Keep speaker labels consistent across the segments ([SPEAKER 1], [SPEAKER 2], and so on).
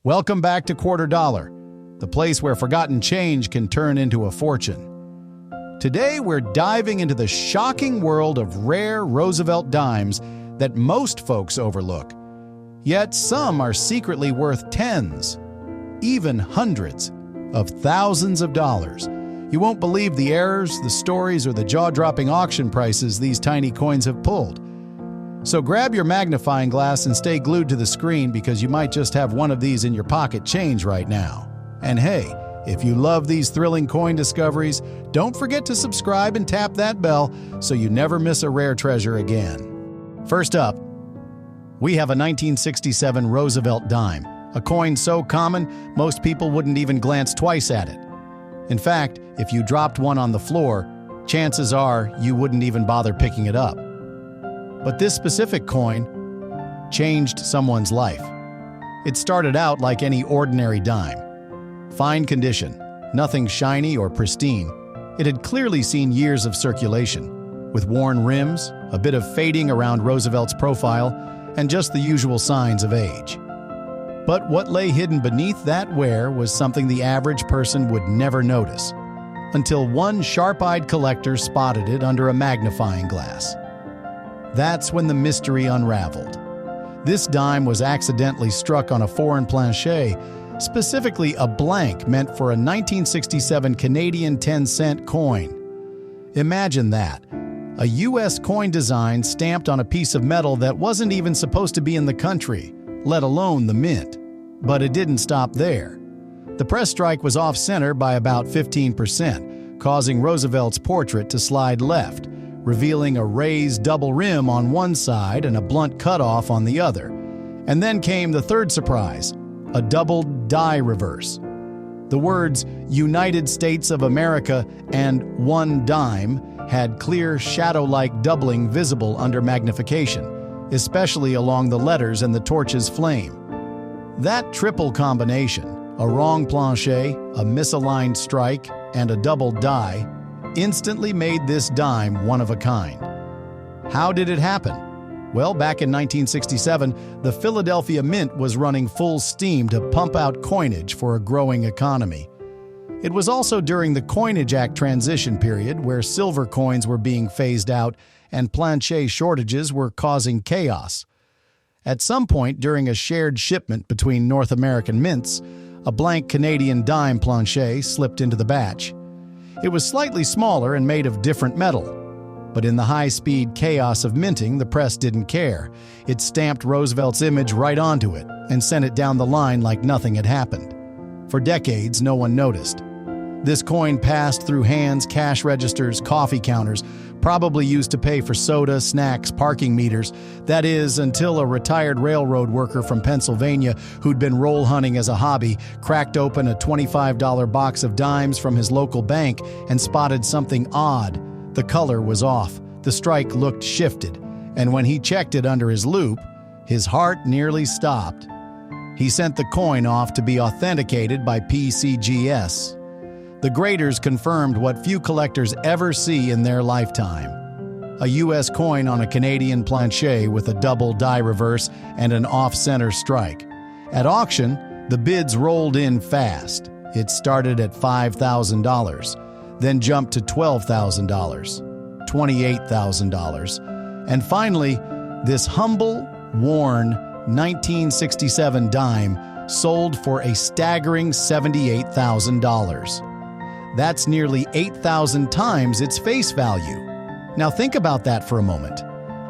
[SPEAKER 1] Welcome back to Quarter Dollar, the place where forgotten change can turn into a fortune. Today we're diving into the shocking world of rare Roosevelt dimes that most folks overlook. Yet some are secretly worth tens, even hundreds of thousands of dollars. You won't believe the errors, the stories, or the jaw-dropping auction prices these tiny coins have pulled. So grab your magnifying glass and stay glued to the screen because you might just have one of these in your pocket change right now. And hey, if you love these thrilling coin discoveries, don't forget to subscribe and tap that bell so you never miss a rare treasure again. First up, we have a 1967 Roosevelt dime, a coin so common most people wouldn't even glance twice at it. In fact, if you dropped one on the floor, chances are you wouldn't even bother picking it up. But this specific coin changed someone's life. It started out like any ordinary dime. Fine condition, nothing shiny or pristine. It had clearly seen years of circulation, with worn rims, a bit of fading around Roosevelt's profile, and just the usual signs of age. But what lay hidden beneath that wear was something the average person would never notice, until one sharp-eyed collector spotted it under a magnifying glass. That's when the mystery unraveled. This dime was accidentally struck on a foreign plancher, specifically a blank meant for a 1967 Canadian 10-cent coin. Imagine that. A U.S. coin design stamped on a piece of metal that wasn't even supposed to be in the country, let alone the mint. But it didn't stop there. The press strike was off-center by about 15%, causing Roosevelt's portrait to slide left, revealing a raised double rim on one side and a blunt cutoff on the other. And then came the third surprise, a doubled die reverse. The words United States of America and one dime had clear shadow-like doubling visible under magnification, especially along the letters and the torch's flame. That triple combination, a wrong plancher, a misaligned strike, and a double die, instantly made this dime one of a kind. How did it happen? Well, back in 1967, the Philadelphia Mint was running full steam to pump out coinage for a growing economy. It was also during the Coinage Act transition period where silver coins were being phased out and plancher shortages were causing chaos. At some point during a shared shipment between North American mints, a blank Canadian dime plancher slipped into the batch. It was slightly smaller and made of different metal. But in the high-speed chaos of minting, the press didn't care. It stamped Roosevelt's image right onto it and sent it down the line like nothing had happened. For decades, no one noticed. This coin passed through hands, cash registers, coffee counters, probably used to pay for soda, snacks, parking meters. That is, until a retired railroad worker from Pennsylvania who'd been roll hunting as a hobby cracked open a $25 box of dimes from his local bank and spotted something odd. The color was off, the strike looked shifted, and when he checked it under his loupe, his heart nearly stopped. He sent the coin off to be authenticated by PCGS. The graders confirmed what few collectors ever see in their lifetime: a U.S. coin on a Canadian plancher with a double die reverse and an off-center strike. At auction, the bids rolled in fast. It started at $5,000, then jumped to $12,000, $28,000, and finally, this humble, worn 1967 dime sold for a staggering $78,000. That's nearly 8,000 times its face value. Now think about that for a moment.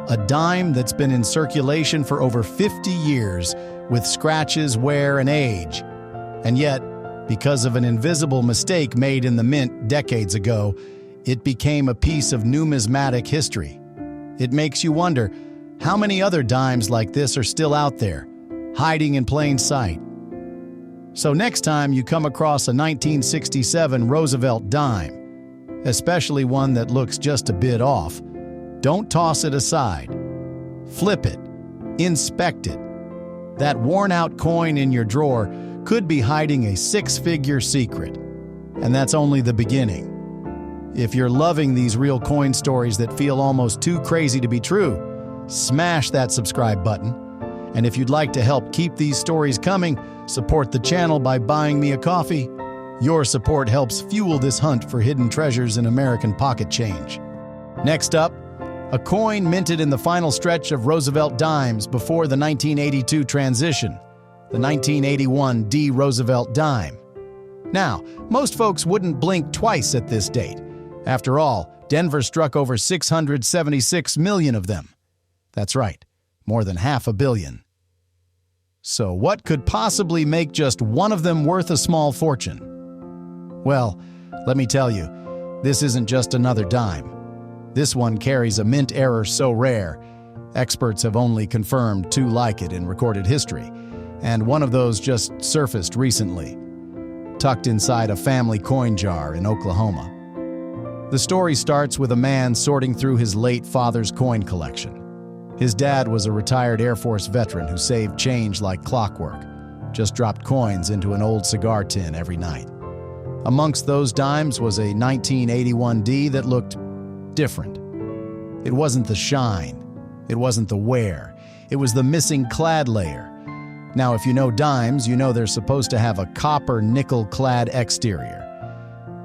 [SPEAKER 1] A dime that's been in circulation for over 50 years with scratches, wear, and age. And yet, because of an invisible mistake made in the mint decades ago, it became a piece of numismatic history. It makes you wonder, how many other dimes like this are still out there, hiding in plain sight? So next time you come across a 1967 Roosevelt dime, especially one that looks just a bit off, don't toss it aside. Flip it. Inspect it. That worn-out coin in your drawer could be hiding a six-figure secret. And that's only the beginning. If you're loving these real coin stories that feel almost too crazy to be true, smash that subscribe button. And if you'd like to help keep these stories coming, support the channel by buying me a coffee. Your support helps fuel this hunt for hidden treasures in American pocket change. Next up, a coin minted in the final stretch of Roosevelt dimes before the 1982 transition, the 1981 D Roosevelt dime. Now, most folks wouldn't blink twice at this date. After all, Denver struck over 676 million of them. That's right, more than $500 million. So what could possibly make just one of them worth a small fortune? Well, let me tell you, this isn't just another dime. This one carries a mint error so rare, experts have only confirmed 2 like it in recorded history, and one of those just surfaced recently, tucked inside a family coin jar in Oklahoma. The story starts with a man sorting through his late father's coin collection. His dad was a retired Air Force veteran who saved change like clockwork, just dropped coins into an old cigar tin every night. Amongst those dimes was a 1981 D that looked different. It wasn't the shine, it wasn't the wear, it was the missing clad layer. Now, if you know dimes, you know they're supposed to have a copper nickel-clad exterior.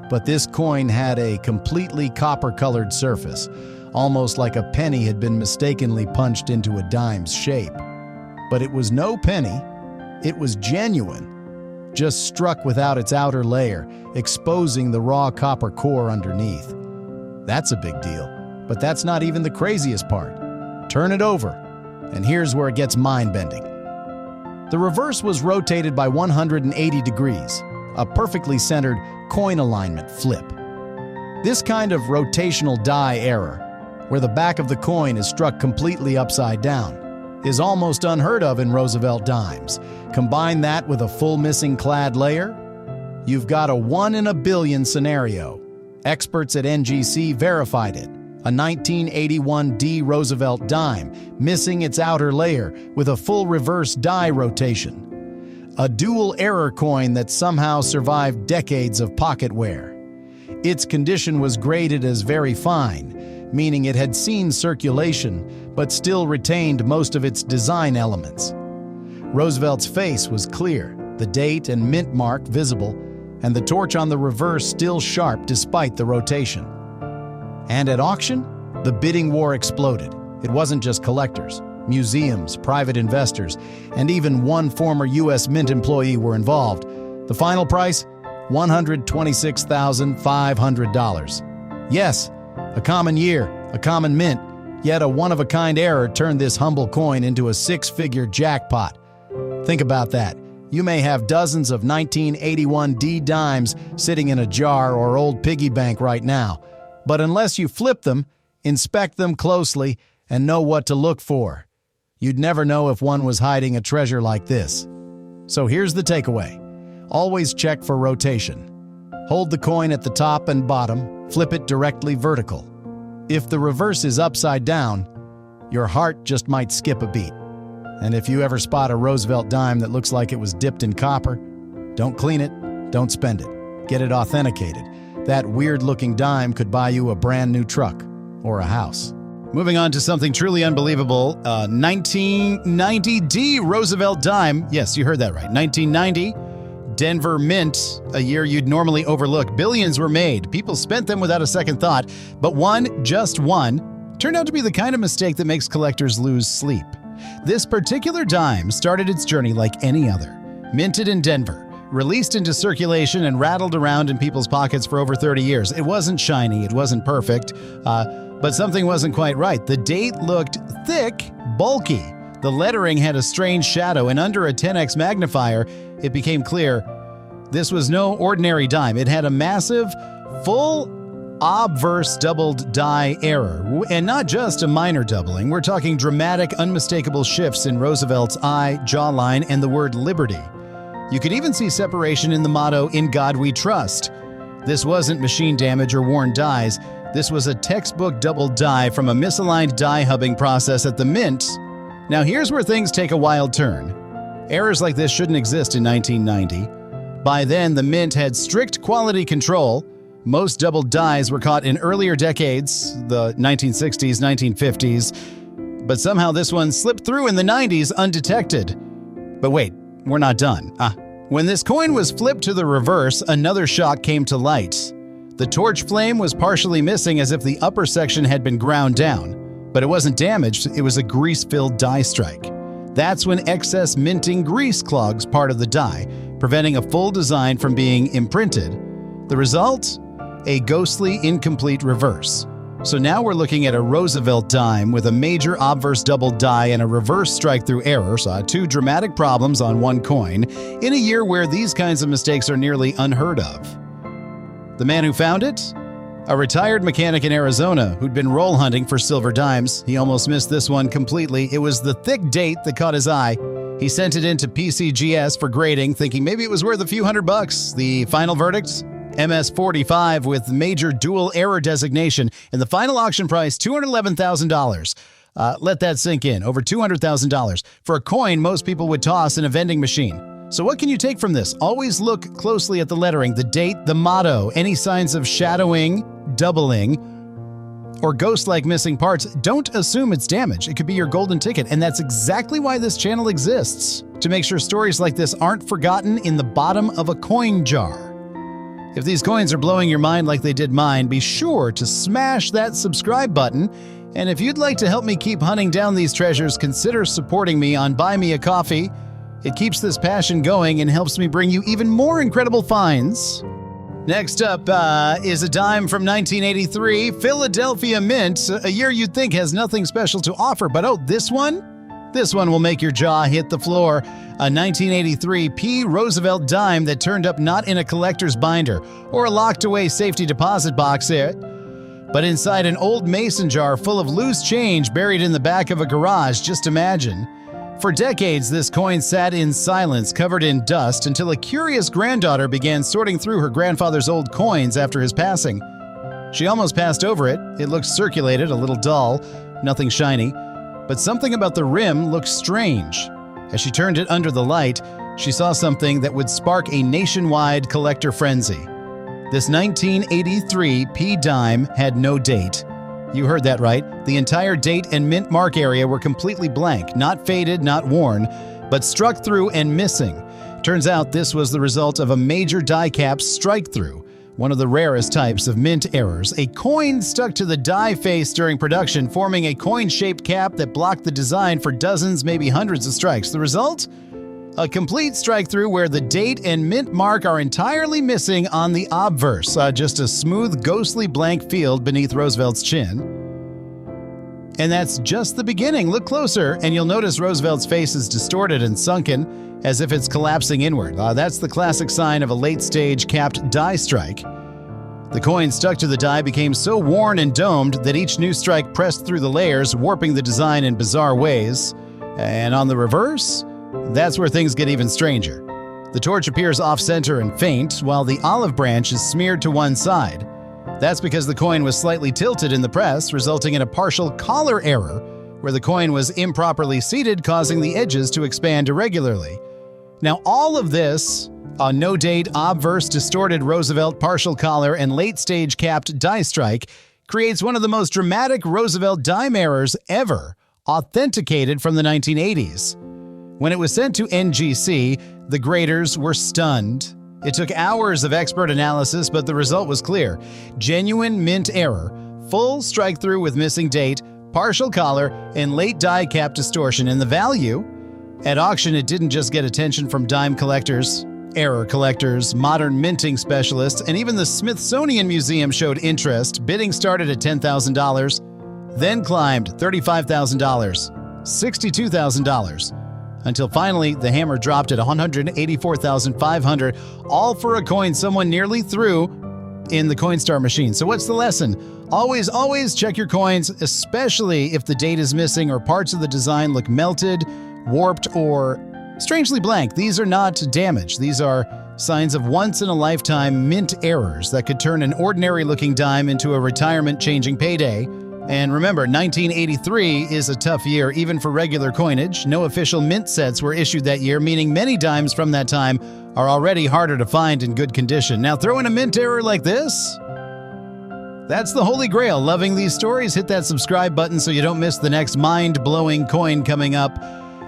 [SPEAKER 1] But this coin had a completely copper-colored surface, almost like a penny had been mistakenly punched into a dime's shape. But it was no penny, it was genuine, just struck without its outer layer, exposing the raw copper core underneath. That's a big deal, but that's not even the craziest part. Turn it over, and here's where it gets mind-bending. The reverse was rotated by 180 degrees, a perfectly centered coin alignment flip. This kind of rotational die error, where the back of the coin is struck completely upside down, is almost unheard of in Roosevelt dimes. Combine that with a full missing clad layer, you've got a 1 in a billion scenario. Experts at NGC verified it. A 1981 D Roosevelt dime, missing its outer layer with a full reverse die rotation. A dual error coin that somehow survived decades of pocket wear. Its condition was graded as very fine, meaning it had seen circulation, but still retained most of its design elements. Roosevelt's face was clear, the date and mint mark visible, and the torch on the reverse still sharp despite the rotation. And at auction, the bidding war exploded. It wasn't just collectors. Museums, private investors, and even one former U.S. Mint employee were involved. The final price? $126,500. Yes, a common year, a common mint, yet a one-of-a-kind error turned this humble coin into a 6-figure jackpot. Think about that. You may have dozens of 1981 D dimes sitting in a jar or old piggy bank right now. But unless you flip them, inspect them closely, and know what to look for, you'd never know if one was hiding a treasure like this. So here's the takeaway. Always check for rotation. Hold the coin at the top and bottom, flip it directly vertical. If the reverse is upside down, your heart just might skip a beat. And if you ever spot a Roosevelt dime that looks like it was dipped in copper, don't clean it, don't spend it. Get it authenticated. That weird-looking dime could buy you a brand new truck or a house. Moving on to something truly unbelievable, 1990 D Roosevelt dime. Yes, you heard that right. 1990, Denver Mint, a year you'd normally overlook. Billions were made. People spent them without a second thought. But one, just one, turned out to be the kind of mistake that makes collectors lose sleep. This particular dime started its journey like any other. Minted in Denver, released into circulation and rattled around in people's pockets for over 30 years. It wasn't shiny, it wasn't perfect, but something wasn't quite right. The date looked thick, bulky. The lettering had a strange shadow, and under a 10x magnifier, it became clear this was no ordinary dime. It had a massive, full obverse doubled die error, and not just a minor doubling. We're talking dramatic, unmistakable shifts in Roosevelt's eye, jawline, and the word liberty. You could even see separation in the motto, "In God We Trust." This wasn't machine damage or worn dies. This was a textbook double die from a misaligned die hubbing process at the Mint. Now here's where things take a wild turn. Errors like this shouldn't exist in 1990. By then, the Mint had strict quality control. Most double dies were caught in earlier decades, the 1960s, 1950s. But somehow this one slipped through in the 90s undetected. But wait, we're not done. When this coin was flipped to the reverse, another shock came to light. The torch flame was partially missing as if the upper section had been ground down. But it wasn't damaged, it was a grease-filled die strike. That's when excess minting grease clogs part of the die, preventing a full design from being imprinted. The result? A ghostly, incomplete reverse. So now we're looking at a Roosevelt dime with a major obverse double die and a reverse strike-through error, so two dramatic problems on one coin, in a year where these kinds of mistakes are nearly unheard of. The man who found it? A retired mechanic in Arizona who'd been roll hunting for silver dimes. He almost missed this one completely. It was the thick date that caught his eye. He sent it into PCGS for grading, thinking maybe it was worth a few $100. The final verdict? MS-45 with major dual error designation, and the final auction price, $211,000. Let that sink in, over $200,000 for a coin most people would toss in a vending machine. So what can you take from this? Always look closely at the lettering, the date, the motto, any signs of shadowing, doubling, or ghost-like missing parts. Don't assume it's damage. It could be your golden ticket, and that's exactly why this channel exists, to make sure stories like this aren't forgotten in the bottom of a coin jar. If these coins are blowing your mind like they did mine, be sure to smash that subscribe button. And if you'd like to help me keep hunting down these treasures, consider supporting me on Buy Me a Coffee. It keeps this passion going and helps me bring you even more incredible finds. Next up is a dime from 1983, Philadelphia Mint, a year you'd think has nothing special to offer, but oh, this one? This one will make your jaw hit the floor. A 1983 P. Roosevelt dime that turned up not in a collector's binder or a locked-away safety deposit box here, but inside an old mason jar full of loose change buried in the back of a garage. Just imagine. For decades, this coin sat in silence, covered in dust, until a curious granddaughter began sorting through her grandfather's old coins after his passing. She almost passed over it. It looked circulated, a little dull, nothing shiny. But something about the rim looked strange. As she turned it under the light, she saw something that would spark a nationwide collector frenzy. This 1983 P dime had no date. You heard that right. The entire date and mint mark area were completely blank, not faded, not worn, but struck through and missing. Turns out this was the result of a major die cap strike-through, one of the rarest types of mint errors. A coin stuck to the die face during production, forming a coin-shaped cap that blocked the design for dozens, maybe hundreds of strikes. The result? A complete strike-through where the date and mint mark are entirely missing on the obverse, just a smooth, ghostly blank field beneath Roosevelt's chin. And that's just the beginning. Look closer, and you'll notice Roosevelt's face is distorted and sunken, as if it's collapsing inward. That's the classic sign of a late-stage capped die strike. The coin stuck to the die became so worn and domed that each new strike pressed through the layers, warping the design in bizarre ways. And on the reverse, that's where things get even stranger. The torch appears off-center and faint, while the olive branch is smeared to one side. That's because the coin was slightly tilted in the press, resulting in a partial collar error, where the coin was improperly seated, causing the edges to expand irregularly. Now, all of this, a no-date, obverse, distorted Roosevelt partial collar, and late-stage capped die strike, creates one of the most dramatic Roosevelt dime errors ever, authenticated from the 1980s. When it was sent to NGC, the graders were stunned. It took hours of expert analysis, but the result was clear. Genuine mint error, full strike-through with missing date, partial collar, and late die cap distortion. And the value? At auction, it didn't just get attention from dime collectors, error collectors, modern minting specialists, and even the Smithsonian Museum showed interest. Bidding started at $10,000, then climbed $35,000, $62,000, until finally the hammer dropped at $184,500, all for a coin someone nearly threw in the Coinstar machine. So what's the lesson? Always check your coins, especially if the date is missing or parts of the design look melted, warped, or strangely blank. These are not damage. These are signs of once-in-a-lifetime mint errors that could turn an ordinary-looking dime into a retirement-changing payday. And remember, 1983 is a tough year even for regular coinage. No official mint sets were issued that year, meaning many dimes from that time are already harder to find in good condition. Now throw in a mint error like this? That's the Holy Grail. Loving these stories? Hit that subscribe button so you don't miss the next mind-blowing coin coming up.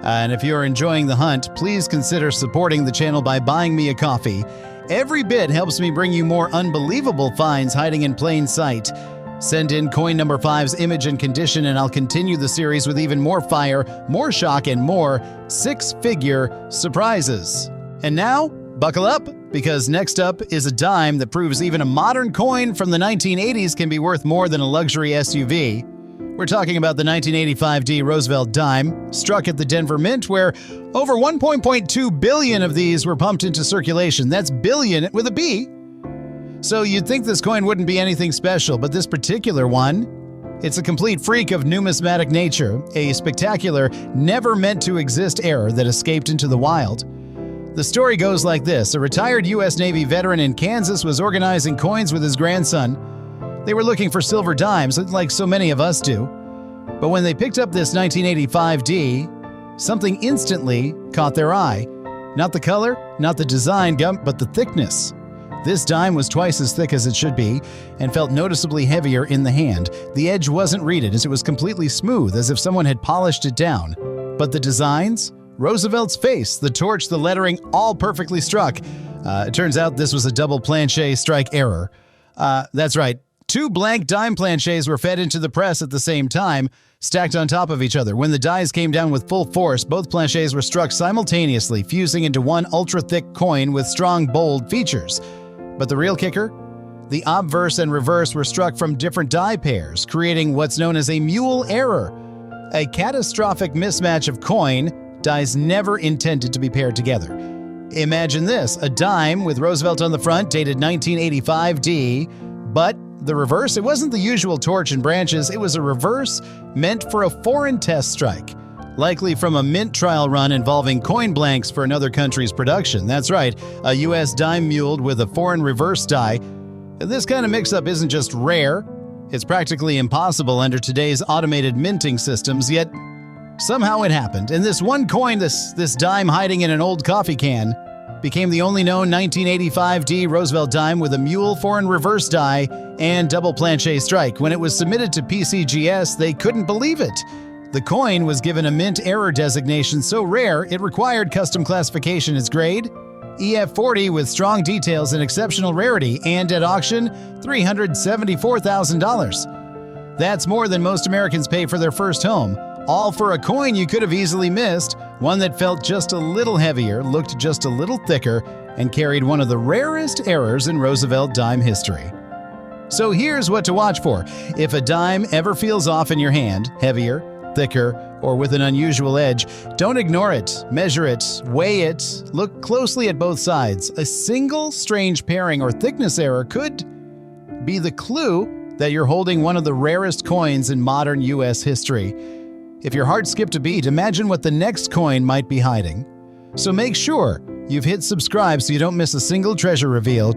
[SPEAKER 1] And if you're enjoying the hunt, please consider supporting the channel by buying me a coffee. Every bit helps me bring you more unbelievable finds hiding in plain sight. Send in coin number 5's image and condition, and I'll continue the series with even more fire, more shock, and more six-figure surprises. And now, buckle up, because next up is a dime that proves even a modern coin from the 1980s can be worth more than a luxury SUV. We're talking about the 1985D Roosevelt dime, struck at the Denver Mint, where over 1.2 billion of these were pumped into circulation. That's billion with a B. So you'd think this coin wouldn't be anything special, but this particular one, it's a complete freak of numismatic nature, a spectacular, never-meant-to-exist error that escaped into the wild. The story goes like this. A retired U.S. Navy veteran in Kansas was organizing coins with his grandson. They were looking for silver dimes, like so many of us do. But when they picked up this 1985D, something instantly caught their eye. Not the color, not the design, but the thickness. This dime was twice as thick as it should be and felt noticeably heavier in the hand. The edge wasn't reeded, as it was completely smooth, as if someone had polished it down. But the designs? Roosevelt's face, the torch, the lettering, all perfectly struck. It turns out this was a double planche strike error. That's right. 2 blank dime planches were fed into the press at the same time, stacked on top of each other. When the dies came down with full force, both planches were struck simultaneously, fusing into one ultra-thick coin with strong, bold features. But the real kicker? The obverse and reverse were struck from different die pairs, creating what's known as a mule error, a catastrophic mismatch of coin dies never intended to be paired together. Imagine this, a dime with Roosevelt on the front, dated 1985D, but the reverse, it wasn't the usual torch and branches, it was a reverse meant for a foreign test strike, likely from a mint trial run involving coin blanks for another country's production. That's right, a U.S. dime muled with a foreign reverse die. This kind of mix-up isn't just rare, it's practically impossible under today's automated minting systems, yet somehow it happened. And this one coin, this dime hiding in an old coffee can, became the only known 1985D Roosevelt dime with a mule foreign reverse die and double planche strike. When it was submitted to PCGS, they couldn't believe it. The coin was given a mint error designation so rare it required custom classification as grade EF40 with strong details and exceptional rarity, and at auction, $374,000. That's more than most Americans pay for their first home. All for a coin you could have easily missed, one that felt just a little heavier, looked just a little thicker, and carried one of the rarest errors in Roosevelt dime history. So here's what to watch for. If a dime ever feels off in your hand, heavier, thicker, or with an unusual edge, don't ignore it, measure it, weigh it, look closely at both sides. A single strange pairing or thickness error could be the clue that you're holding one of the rarest coins in modern U.S. history. If your heart skipped a beat, imagine what the next coin might be hiding. So make sure you've hit subscribe so you don't miss a single treasure reveal.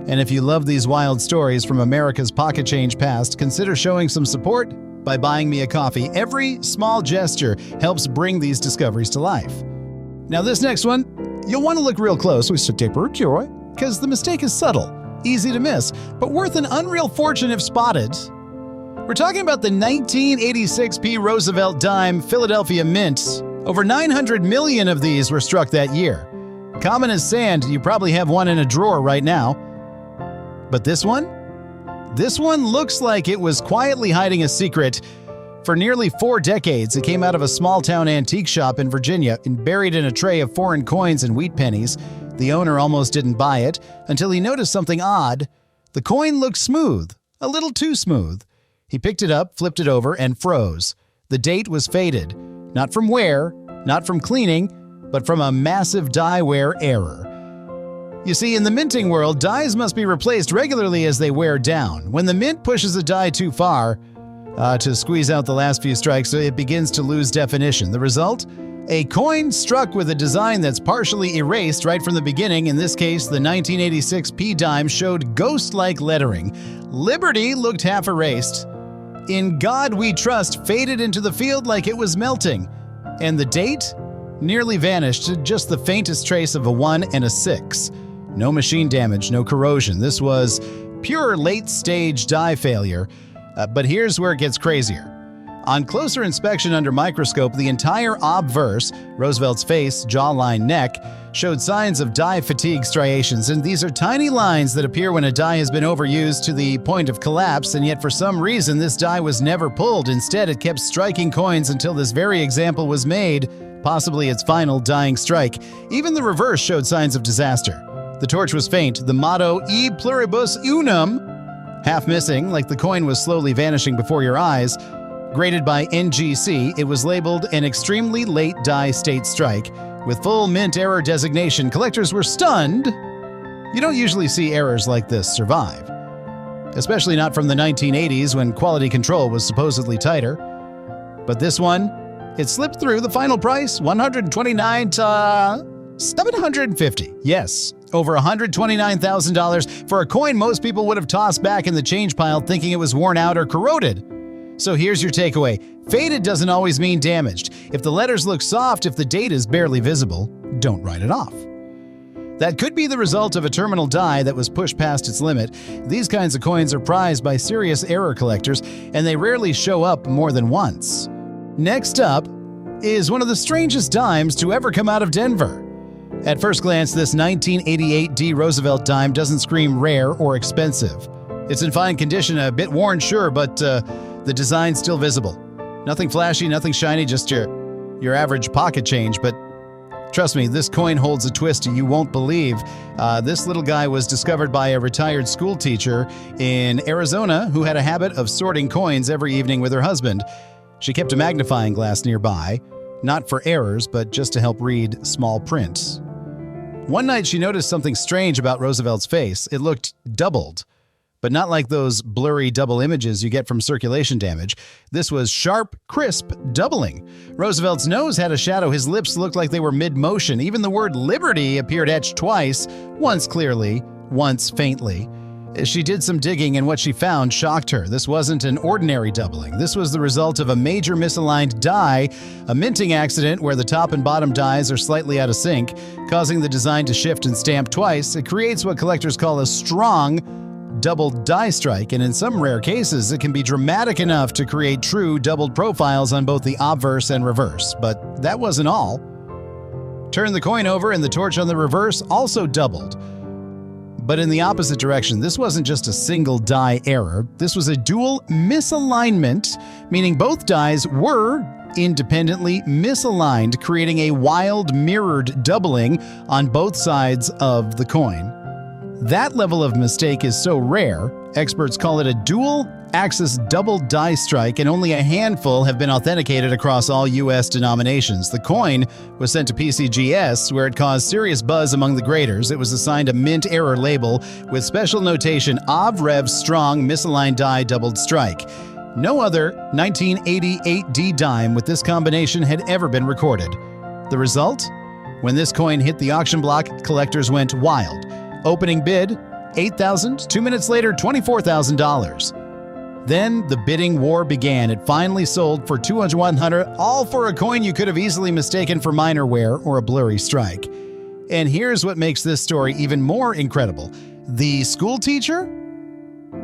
[SPEAKER 1] And if you love these wild stories from America's pocket change past, consider showing some support by buying me a coffee. Every small gesture helps bring these discoveries to life. Now this next one, you'll want to look real close because the mistake is subtle, easy to miss, but worth an unreal fortune if spotted. We're talking about the 1986P Roosevelt dime Philadelphia Mint. Over 900 million of these were struck that year. Common as sand, you probably have one in a drawer right now. But this one? This one looks like it was quietly hiding a secret. For nearly 4 decades, it came out of a small-town antique shop in Virginia and buried in a tray of foreign coins and wheat pennies. The owner almost didn't buy it until he noticed something odd. The coin looked smooth, a little too smooth. He picked it up, flipped it over, and froze. The date was faded, not from wear, not from cleaning, but from a massive die wear error. You see, in the minting world, dies must be replaced regularly as they wear down. When the mint pushes a die too far to squeeze out the last few strikes, it begins to lose definition. The result? A coin struck with a design that's partially erased right from the beginning. In this case, the 1986 P dime showed ghost-like lettering. Liberty looked half erased. In God We Trust faded into the field like it was melting. And the date? Nearly vanished to just the faintest trace of a 1 and a 6. No machine damage, no corrosion. This was pure late-stage die failure. But here's where it gets crazier. On closer inspection under microscope, the entire obverse, Roosevelt's face, jawline, neck, showed signs of die fatigue striations, and these are tiny lines that appear when a die has been overused to the point of collapse, and yet for some reason this die was never pulled. Instead, it kept striking coins until this very example was made, possibly its final dying strike. Even the reverse showed signs of disaster. The torch was faint, the motto E pluribus unum half missing, like the coin was slowly vanishing before your eyes. Graded by NGC, it was labeled an extremely late die state strike. With full mint error designation, collectors were stunned. You don't usually see errors like this survive, especially not from the 1980s when quality control was supposedly tighter. But this one, it slipped through the final price, $129 to $750. Yes, over $129,000 for a coin most people would have tossed back in the change pile thinking it was worn out or corroded. So here's your takeaway. Faded doesn't always mean damaged. If the letters look soft, if the date is barely visible, don't write it off. That could be the result of a terminal die that was pushed past its limit. These kinds of coins are prized by serious error collectors, and they rarely show up more than once. Next up is one of the strangest dimes to ever come out of Denver. At first glance, this 1988 D Roosevelt dime doesn't scream rare or expensive. It's in fine condition, a bit worn, sure, but the design's still visible. Nothing flashy, nothing shiny, just your average pocket change. But trust me, this coin holds a twist you won't believe. This little guy was discovered by a retired school teacher in Arizona who had a habit of sorting coins every evening with her husband. She kept a magnifying glass nearby, not for errors, but just to help read small print. One night she noticed something strange about Roosevelt's face. It looked doubled. But not like those blurry double images you get from circulation damage. This was sharp, crisp doubling. Roosevelt's nose had a shadow. His lips looked like they were mid-motion. Even the word liberty appeared etched twice, once clearly, once faintly. She did some digging, and what she found shocked her. This wasn't an ordinary doubling. This was the result of a major misaligned die, a minting accident where the top and bottom dies are slightly out of sync, causing the design to shift and stamp twice. It creates what collectors call a strong doubled die strike, and in some rare cases, it can be dramatic enough to create true doubled profiles on both the obverse and reverse. But that wasn't all. Turn the coin over and the torch on the reverse also doubled. But in the opposite direction, this wasn't just a single die error. This was a dual misalignment, meaning both dies were independently misaligned, creating a wild mirrored doubling on both sides of the coin. That level of mistake is so rare, experts call it a dual-axis double die strike, and only a handful have been authenticated across all U.S. denominations. The coin was sent to PCGS, where it caused serious buzz among the graders. It was assigned a mint error label with special notation Av Rev Strong Misaligned Die Doubled Strike. No other 1988 D dime with this combination had ever been recorded. The result? When this coin hit the auction block, collectors went wild. Opening bid, $8,000. 2 minutes later, $24,000. Then the bidding war began. It finally sold for $2,100, all for a coin you could have easily mistaken for minor wear or a blurry strike. And here's what makes this story even more incredible. The school teacher?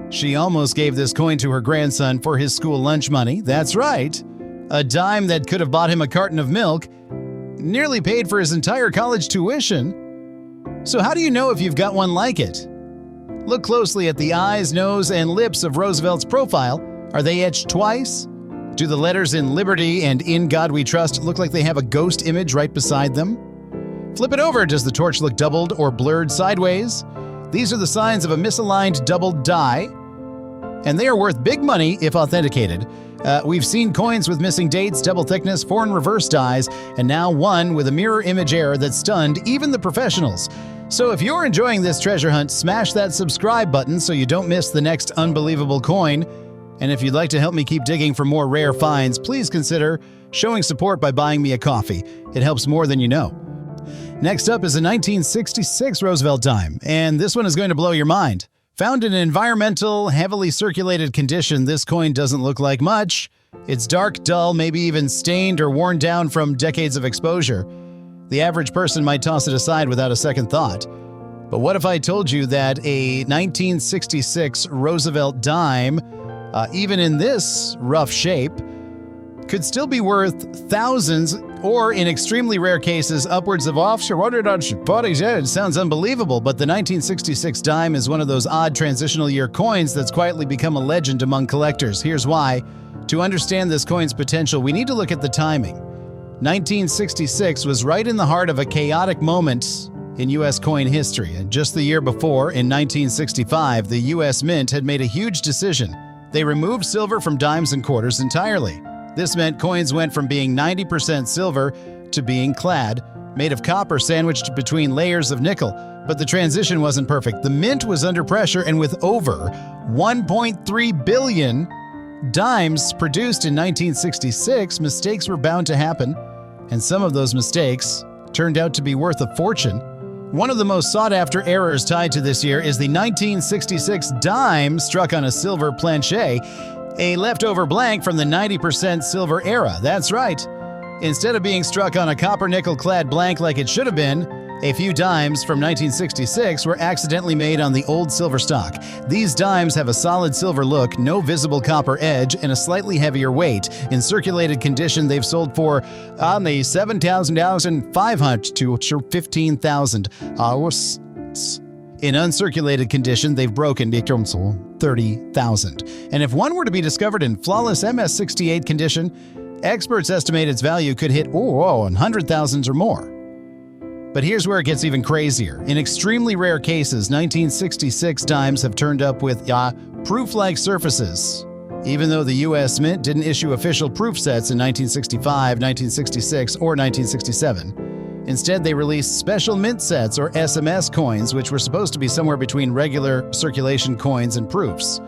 [SPEAKER 1] She almost gave this coin to her grandson for his school lunch money. That's right. A dime that could have bought him a carton of milk, nearly paid for his entire college tuition. So how do you know if you've got one like it? Look closely at the eyes, nose, and lips of Roosevelt's profile. Are they etched twice? Do the letters in Liberty and In God We Trust look like they have a ghost image right beside them? Flip it over. Does the torch look doubled or blurred sideways? These are the signs of a misaligned doubled die, and they are worth big money if authenticated. We've seen coins with missing dates, double thickness, foreign reverse dies, and now one with a mirror image error that stunned even the professionals. So if you're enjoying this treasure hunt, smash that subscribe button so you don't miss the next unbelievable coin. And if you'd like to help me keep digging for more rare finds, please consider showing support by buying me a coffee. It helps more than you know. Next up is a 1966 Roosevelt dime, and this one is going to blow your mind. Found in an environmental, heavily circulated condition, this coin doesn't look like much. It's dark, dull, maybe even stained or worn down from decades of exposure. The average person might toss it aside without a second thought. But what if I told you that a 1966 Roosevelt dime, even in this rough shape, could still be worth thousands, or in extremely rare cases, upwards of it sounds unbelievable, but the 1966 dime is one of those odd transitional year coins that's quietly become a legend among collectors. Here's why. To understand this coin's potential, we need to look at the timing. 1966 was right in the heart of a chaotic moment in U.S. coin history. And just the year before, in 1965, the U.S. Mint had made a huge decision. They removed silver from dimes and quarters entirely. This meant coins went from being 90% silver to being clad, made of copper sandwiched between layers of nickel. But the transition wasn't perfect. The Mint was under pressure, and with over 1.3 billion dimes produced in 1966, mistakes were bound to happen, and some of those mistakes turned out to be worth a fortune. One of the most sought-after errors tied to this year is the 1966 dime struck on a silver planche, a leftover blank from the 90% silver era. That's right. Instead of being struck on a copper nickel-clad blank like it should have been, a few dimes from 1966 were accidentally made on the old silver stock. These dimes have a solid silver look, no visible copper edge, and a slightly heavier weight. In circulated condition, they've sold for on the $7,500 to $15,000. In uncirculated condition, they've broken $30,000. And if one were to be discovered in flawless MS68 condition, experts estimate its value could hit $100,000 or more. But here's where it gets even crazier. In extremely rare cases, 1966 dimes have turned up with proof-like surfaces. Even though the U.S. Mint didn't issue official proof sets in 1965, 1966, or 1967. Instead, they released special mint sets, or SMS coins, which were supposed to be somewhere between regular circulation coins and proofs.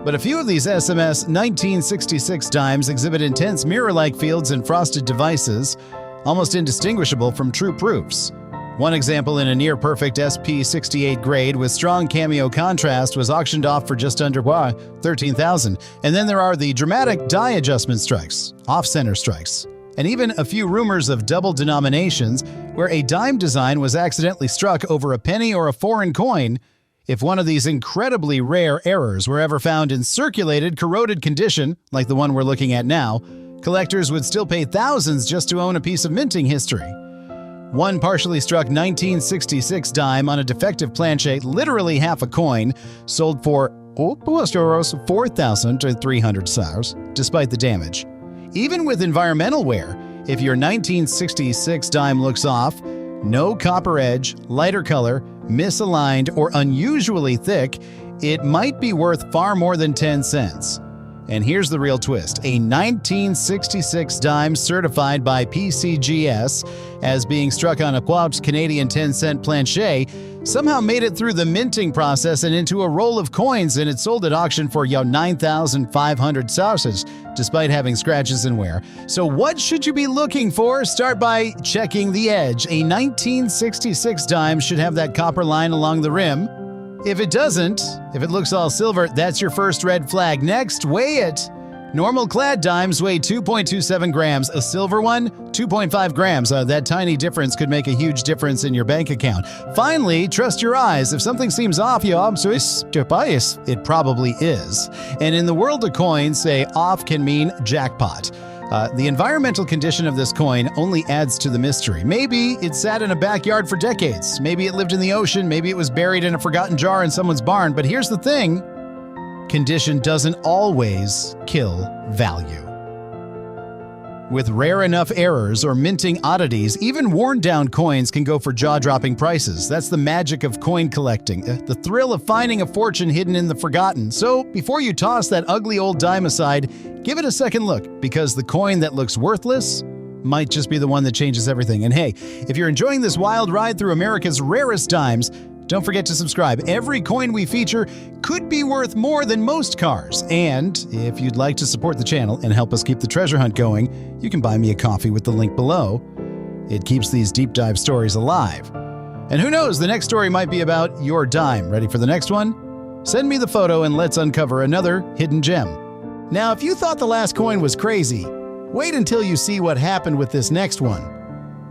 [SPEAKER 1] But a few of these SMS 1966 dimes exhibit intense mirror-like fields and frosted devices, almost indistinguishable from true proofs. One example in a near-perfect SP68 grade with strong cameo contrast was auctioned off for just under $13,000. And then there are the dramatic die adjustment strikes, off-center strikes, and even a few rumors of double denominations where a dime design was accidentally struck over a penny or a foreign coin. If one of these incredibly rare errors were ever found in circulated, corroded condition, like the one we're looking at now, collectors would still pay thousands just to own a piece of minting history. One partially struck 1966 dime on a defective planche, literally half a coin, sold for $4,300, despite the damage. Even with environmental wear, if your 1966 dime looks off, no copper edge, lighter color, misaligned, or unusually thick, it might be worth far more than 10 cents. And here's the real twist. A 1966 dime certified by PCGS as being struck on a Canadian 10-cent planche somehow made it through the minting process and into a roll of coins, and it sold at auction for $9,500, despite having scratches and wear. So what should you be looking for? Start by checking the edge. A 1966 dime should have that copper line along the rim. If it doesn't, if it looks all silver, that's your first red flag. Next, weigh it. Normal clad dimes weigh 2.27 grams. A silver one, 2.5 grams. That tiny difference could make a huge difference in your bank account. Finally, trust your eyes. If something seems off, it probably is. And in the world of coins, say off can mean jackpot. The environmental condition of this coin only adds to the mystery. Maybe it sat in a backyard for decades. Maybe it lived in the ocean. Maybe it was buried in a forgotten jar in someone's barn. But here's the thing. Condition doesn't always kill value. With rare enough errors or minting oddities, even worn-down coins can go for jaw-dropping prices. That's the magic of coin collecting, the thrill of finding a fortune hidden in the forgotten. So before you toss that ugly old dime aside, give it a second look, because the coin that looks worthless might just be the one that changes everything. And hey, if you're enjoying this wild ride through America's rarest dimes, don't forget to subscribe. Every coin we feature could be worth more than most cars. And if you'd like to support the channel and help us keep the treasure hunt going, you can buy me a coffee with the link below. It keeps these deep dive stories alive. And who knows, the next story might be about your dime. Ready for the next one? Send me the photo and let's uncover another hidden gem. Now, if you thought the last coin was crazy, wait until you see what happened with this next one.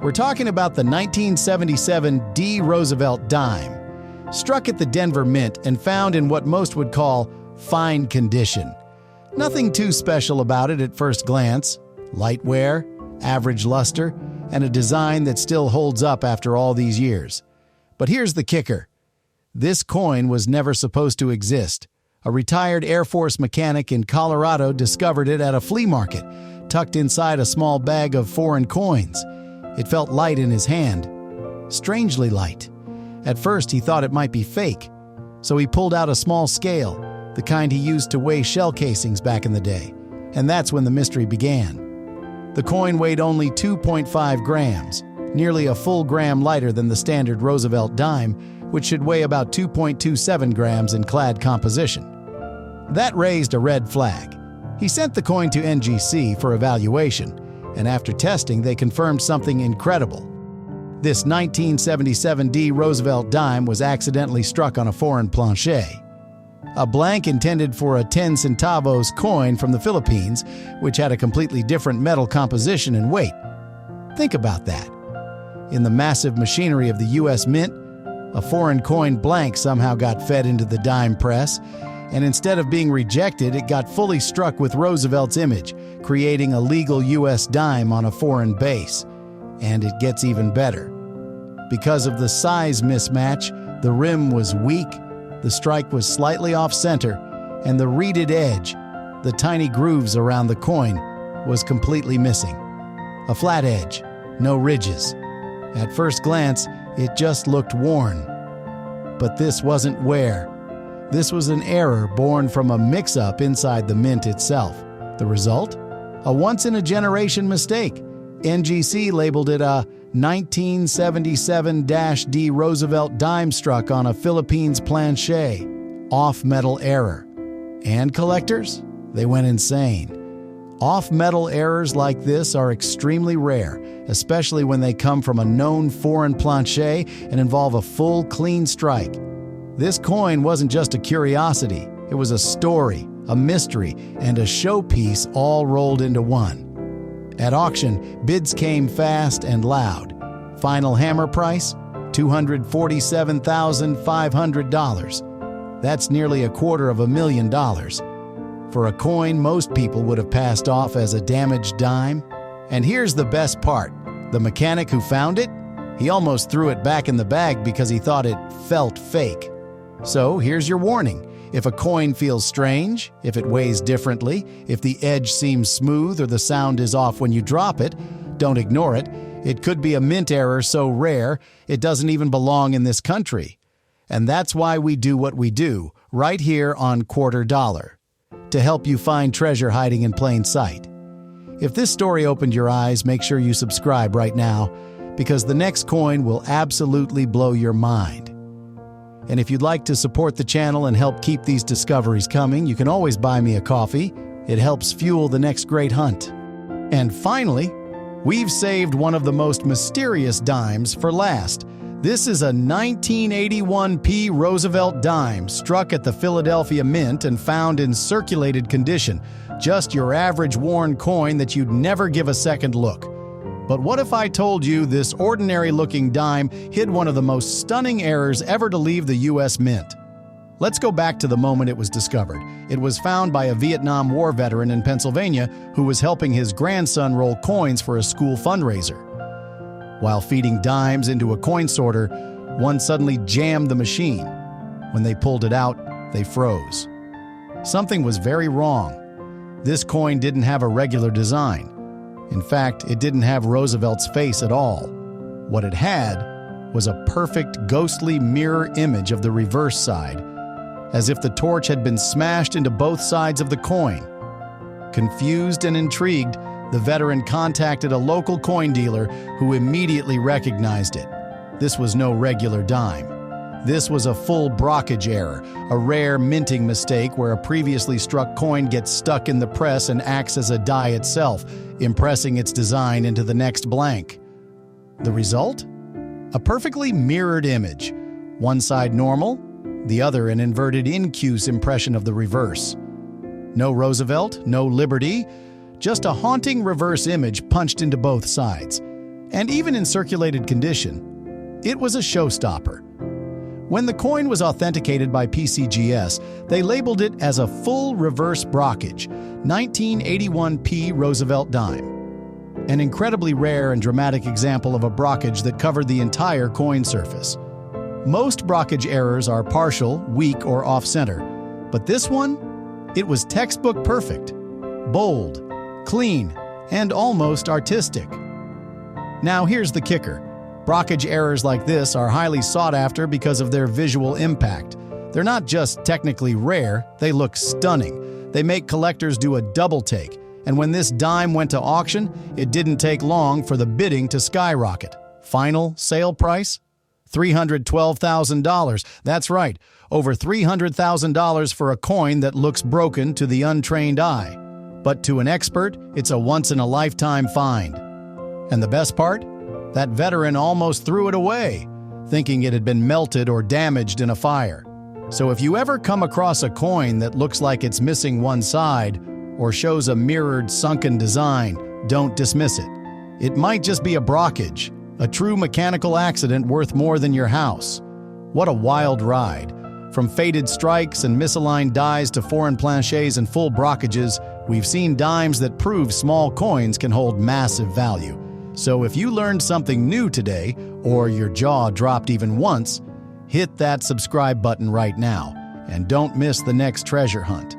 [SPEAKER 1] We're talking about the 1977 D. Roosevelt dime. struck at the Denver Mint and found in what most would call fine condition. Nothing too special about it at first glance. Light wear, average luster, and a design that still holds up after all these years. But here's the kicker. This coin was never supposed to exist. A retired Air Force mechanic in Colorado discovered it at a flea market, tucked inside a small bag of foreign coins. It felt light in his hand. Strangely light. At first, he thought it might be fake, so he pulled out a small scale, the kind he used to weigh shell casings back in the day. And that's when the mystery began. The coin weighed only 2.5 grams, nearly a full gram lighter than the standard Roosevelt dime, which should weigh about 2.27 grams in clad composition. That raised a red flag. He sent the coin to NGC for evaluation, and after testing, they confirmed something incredible. This 1977D Roosevelt dime was accidentally struck on a foreign planche. A blank intended for a 10 centavos coin from the Philippines, which had a completely different metal composition and weight. Think about that. In the massive machinery of the U.S. Mint, a foreign coin blank somehow got fed into the dime press, and instead of being rejected, it got fully struck with Roosevelt's image, creating a legal U.S. dime on a foreign base. And it gets even better. Because of the size mismatch, the rim was weak, the strike was slightly off-center, and the reeded edge, the tiny grooves around the coin, was completely missing. A flat edge, no ridges. At first glance, it just looked worn. But this wasn't wear. This was an error born from a mix-up inside the mint itself. The result? A once-in-a-generation mistake. NGC labeled it a 1977-D Roosevelt dime struck on a Philippines planche. Off-metal error. And collectors? They went insane. Off-metal errors like this are extremely rare, especially when they come from a known foreign planche and involve a full, clean strike. This coin wasn't just a curiosity. It was a story, a mystery, and a showpiece all rolled into one. At auction, bids came fast and loud. Final hammer price? $247,500. That's nearly $250,000. For a coin most people would have passed off as a damaged dime. And here's the best part. The mechanic who found it? He almost threw it back in the bag because he thought it felt fake. So here's your warning. If a coin feels strange, if it weighs differently, if the edge seems smooth or the sound is off when you drop it, don't ignore it. It could be a mint error so rare it doesn't even belong in this country. And that's why we do what we do, right here on Quarter Dollar, to help you find treasure hiding in plain sight. If this story opened your eyes, make sure you subscribe right now, because the next coin will absolutely blow your mind. And if you'd like to support the channel and help keep these discoveries coming, you can always buy me a coffee. It helps fuel the next great hunt. And finally, we've saved one of the most mysterious dimes for last. This is a 1981p Roosevelt dime struck at the Philadelphia Mint and found in circulated condition. Just your average worn coin that you'd never give a second look. But what if I told you this ordinary-looking dime hid one of the most stunning errors ever to leave the U.S. Mint? Let's go back to the moment it was discovered. It was found by a Vietnam War veteran in Pennsylvania who was helping his grandson roll coins for a school fundraiser. While feeding dimes into a coin sorter, one suddenly jammed the machine. When they pulled it out, they froze. Something was very wrong. This coin didn't have a regular design. In fact, it didn't have Roosevelt's face at all. What it had was a perfect ghostly mirror image of the reverse side, as if the torch had been smashed into both sides of the coin. Confused and intrigued, the veteran contacted a local coin dealer who immediately recognized it. This was no regular dime. This was a full brockage error, a rare minting mistake where a previously struck coin gets stuck in the press and acts as a die itself, impressing its design into the next blank. The result? A perfectly mirrored image. One side normal, the other an inverted incuse impression of the reverse. No Roosevelt, no Liberty, just a haunting reverse image punched into both sides. And even in circulated condition, it was a showstopper. When the coin was authenticated by PCGS, they labeled it as a full reverse brockage, 1981p Roosevelt dime. An incredibly rare and dramatic example of a brockage that covered the entire coin surface. Most brockage errors are partial, weak, or off-center, but this one? It was textbook perfect. Bold, clean, and almost artistic. Now here's the kicker. Brockage errors like this are highly sought after because of their visual impact. They're not just technically rare, they look stunning. They make collectors do a double take, and when this dime went to auction, it didn't take long for the bidding to skyrocket. Final sale price? $312,000. That's right, over $300,000 for a coin that looks broken to the untrained eye. But to an expert, it's a once-in-a-lifetime find. And the best part? That veteran almost threw it away, thinking it had been melted or damaged in a fire. So if you ever come across a coin that looks like it's missing one side or shows a mirrored, sunken design, don't dismiss it. It might just be a brockage, a true mechanical accident worth more than your house. What a wild ride. From faded strikes and misaligned dies to foreign planchets and full brockages, we've seen dimes that prove small coins can hold massive value. So if you learned something new today, or your jaw dropped even once, hit that subscribe button right now, and don't miss the next treasure hunt.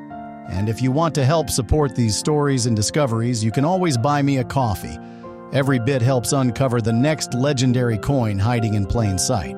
[SPEAKER 1] And if you want to help support these stories and discoveries, you can always buy me a coffee. Every bit helps uncover the next legendary coin hiding in plain sight.